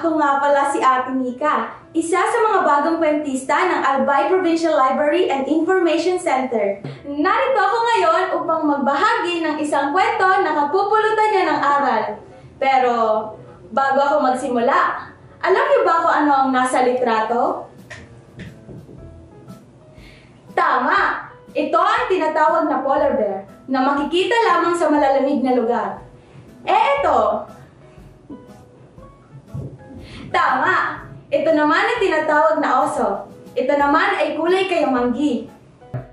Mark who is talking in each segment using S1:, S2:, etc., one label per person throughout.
S1: Ako nga pala si Ate Nika, isa sa mga bagong kwentista ng Albay Provincial Library and Information Center. Narito ako ngayon upang magbahagi ng isang kwento na kapupulutan niya ng aral. Pero, bago ako magsimula, alam niyo ba kung ano ang nasa litrato? Tama! Ito ang tinatawag na polar bear na makikita lamang sa malalamig na lugar. Ito! Tama! Ito naman ay tinatawag na oso. Ito naman ay kulay kayamanggi.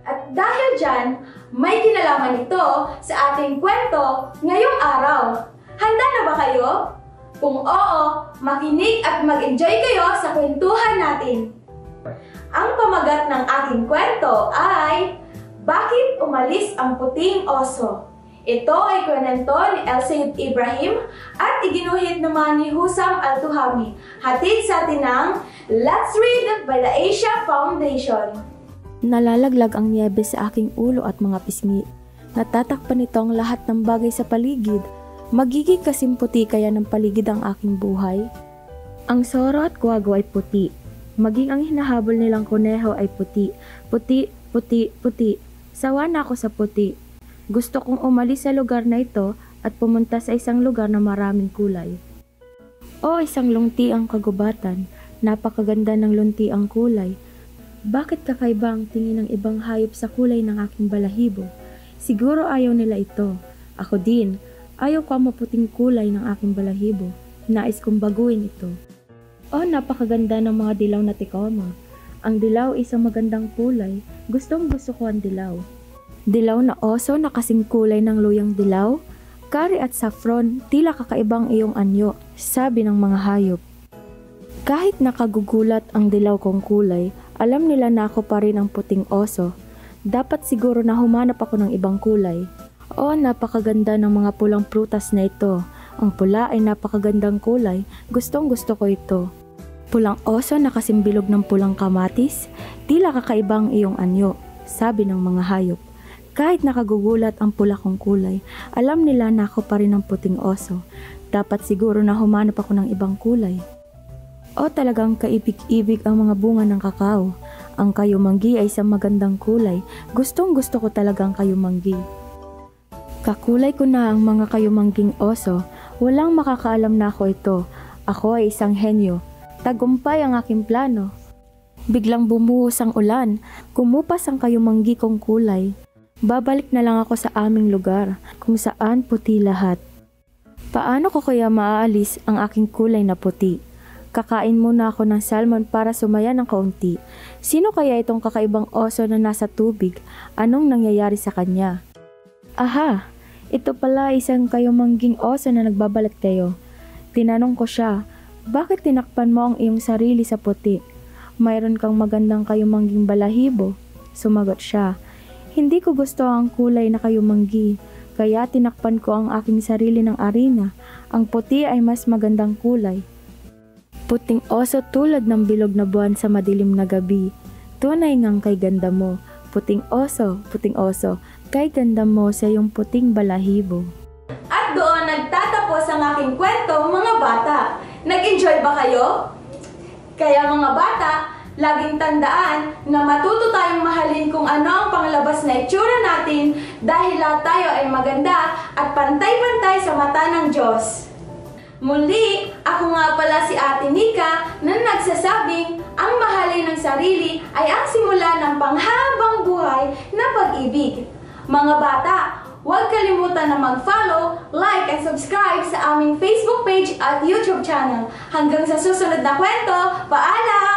S1: At dahil dyan, may kinalaman ito sa ating kwento ngayong araw. Handa na ba kayo? Kung oo, makinig at mag-enjoy kayo sa kwentuhan natin. Ang pamagat ng aking kwento ay Bakit Umalis ang Puting Oso? Ito ay kwento ni Elsaid Ibrahim at iginuhit naman ni Husam Al-Tuhami. Hatid sa atin ng Let's Read by the Asia Foundation.
S2: Nalalaglag ang niyebe sa aking ulo at mga pisngi. Natatakpan nito ang lahat ng bagay sa paligid. Magiging kasing puti kaya ng paligid ang aking buhay. Ang soro at guwago ay puti. Maging ang hinahabol nilang kuneho ay puti. Puti, puti, puti. Sawa na ako sa puti. Gusto kong umalis sa lugar na ito at pumunta sa isang lugar na maraming kulay. O isang lunti ang kagubatan, napakaganda ng lunti ang kulay. Bakit kakaiba ang tingin ng ibang hayop sa kulay ng aking balahibo? Siguro ayaw nila ito. Ako din, ayaw ko ang maputing kulay ng aking balahibo. Nais kong baguhin ito. O napakaganda ng mga dilaw na tikoma. Ang dilaw ay isang magandang kulay. Gustong gusto ko ang dilaw. Dilaw na oso na kasing kulay ng luyang dilaw, kari at saffron, tila kakaibang iyong anyo, sabi ng mga hayop. Kahit nakagugulat ang dilaw kong kulay, alam nila na ako pa rin ang puting oso. Dapat siguro na humanap ako ng ibang kulay. O napakaganda ng mga pulang prutas na ito. Ang pula ay napakagandang kulay, gustong gusto ko ito. Pulang oso na kasing bilog ng pulang kamatis, tila kakaibang iyong anyo, sabi ng mga hayop. Kahit nakagugulat ang pula kong kulay, alam nila na ako pa rin ang puting oso. Dapat siguro na humanap ako ng ibang kulay. O talagang kaibig-ibig ang mga bunga ng kakao. Ang kayumanggi ay isang magandang kulay. Gustong gusto ko talagang kayumanggi. Kakulay ko na ang mga kayumangging oso. Walang makakaalam na ako ito. Ako ay isang henyo. Tagumpay ang aking plano. Biglang bumuhos ang ulan. Kumupas ang kayumanggi kong kulay. Babalik na lang ako sa aming lugar, kung saan puti lahat. Paano ko kaya maaalis ang aking kulay na puti? Kakain muna ako ng salmon para sumaya ng kaunti. Sino kaya itong kakaibang oso na nasa tubig? Anong nangyayari sa kanya? Aha! Ito pala isang kayumangging oso na nagbabalik tayo. Tinanong ko siya, bakit tinakpan mo ang iyong sarili sa puti? Mayroon kang magandang kayumangging balahibo. Sumagot siya, hindi ko gusto ang kulay na kayumanggi, kaya tinakpan ko ang aking sarili ng arena. Ang puti ay mas magandang kulay. Puting oso tulad ng bilog na buwan sa madilim na gabi. Tunay ngang kay ganda mo. Puting oso, kay ganda mo sa iyong puting balahibo.
S1: At doon nagtatapos ang aking kwento, mga bata. Nag-enjoy ba kayo? Kaya mga bata, laging tandaan na matuto tayong mahalin kung ano ang panglabas na itsura natin dahil lahat tayo ay maganda at pantay-pantay sa mata ng Diyos. Muli, ako nga pala si Ate Nika na nagsasabing ang mahalin ng sarili ay ang simula ng panghabang buhay na pag-ibig. Mga bata, huwag kalimutan na mag-follow, like, and subscribe sa aming Facebook page at YouTube channel. Hanggang sa susunod na kwento, paalam!